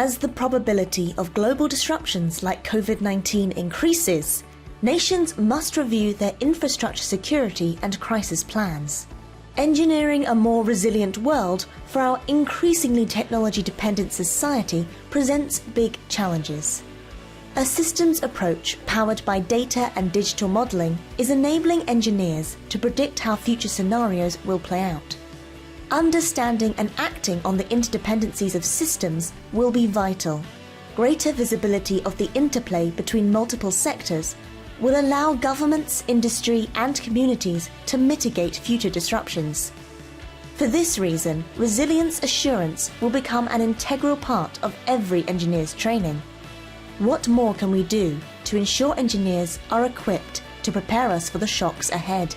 As the probability of global disruptions like COVID-19 increases, nations must review their infrastructure security and crisis plans. Engineering a more resilient world for our increasingly technology-dependent society presents big challenges. A systems approach powered by data and digital modelling is enabling engineers to predict how future scenarios will play out. Understanding and acting on the interdependencies of systems will be vital. Greater visibility of the interplay between multiple sectors will allow governments, industry and communities to mitigate future disruptions. For this reason, resilience assurance will become an integral part of every engineer's training. What more can we do to ensure engineers are equipped to prepare us for the shocks ahead?